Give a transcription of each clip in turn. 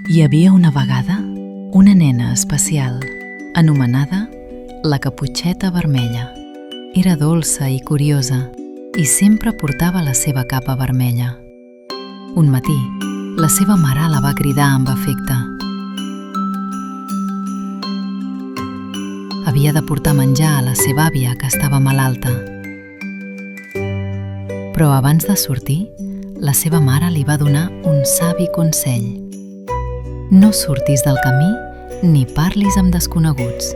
Hi havia una vegada una nena especial, anomenada la Caputxeta Vermella. Era dolça i curiosa i sempre portava la seva capa vermella. Un matí, la seva mare la va cridar amb afecte. Havia de portar menjar a la seva àvia, que estava malalta. Però abans de sortir, la seva mare li va donar un savi consell. No surtis del camí ni parlis amb desconeguts.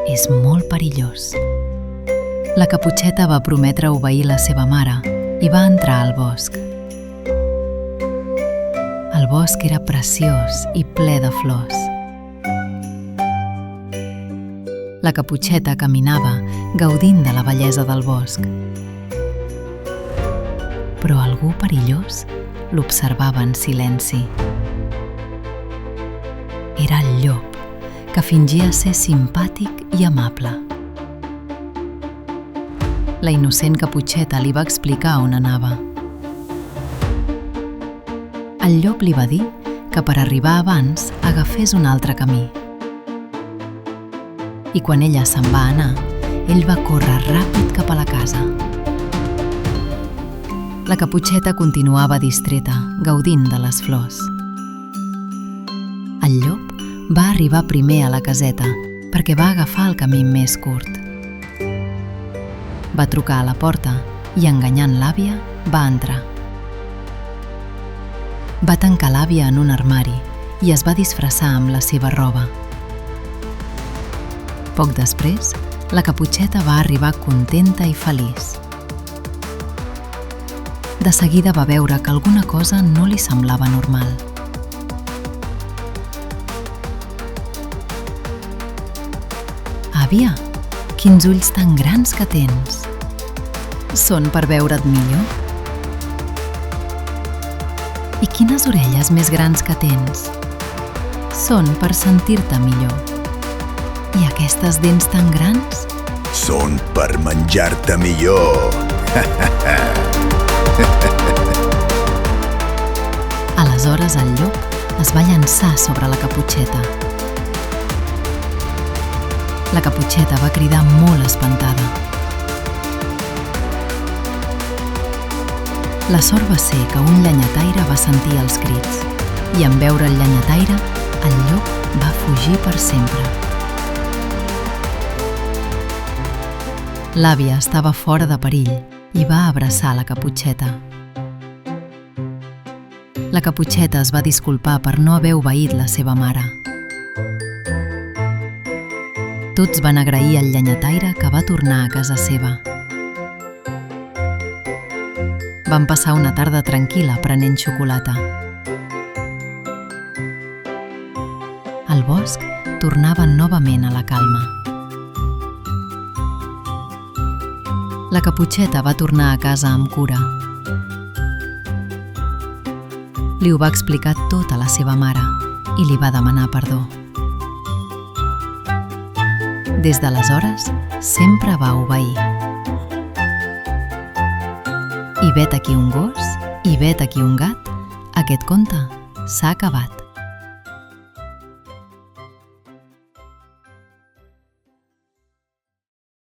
És molt perillós. La Caputxeta va prometre obeir la seva mare i va entrar al bosc. El bosc era preciós i ple de flors. La Caputxeta caminava, gaudint de la bellesa del bosc. Però algú perillós l'observava en silenci. Era el llop, que fingia ser simpàtic i amable. La innocent Caputxeta li va explicar on anava. El llop li va dir que per arribar abans agafés un altre camí. I quan ella se'n va anar, ell va córrer ràpid cap a la casa. La Caputxeta continuava distreta, gaudint de les flors. El llop va arribar primer a la caseta perquè va agafar el camí més curt. Va trucar a la porta i, enganyant l'àvia, va entrar. Va tancar l'àvia en un armari i es va disfressar amb la seva roba. Poc després, la Caputxeta va arribar contenta i feliç. De seguida va veure que alguna cosa no li semblava normal. Àvia, quins ulls tan grans que tens! Són per veure't millor? I quines orelles més grans que tens? Són per sentir-te millor. I aquestes dents tan grans? Són per menjar-te millor. Aleshores el llop es va llançar sobre la Caputxeta. La Caputxeta va cridar molt espantada. La sort va ser que un llenyataire va sentir els crits i, en veure el llenyataire, el llop va fugir per sempre. L'àvia estava fora de perill i va abraçar la Caputxeta. La Caputxeta es va disculpar per no haver obeït la seva mare. Tots van agrair al llenyataire, que va tornar a casa seva. Van passar una tarda tranquil·la prenent xocolata. El bosc tornava novament a la calma. La Caputxeta va tornar a casa amb cura. Li ho va explicar tot a la seva mare i li va demanar perdó. Des d'aleshores, sempre va obeir. I vet aquí un gos, i vet aquí un gat, aquest conte s'ha acabat.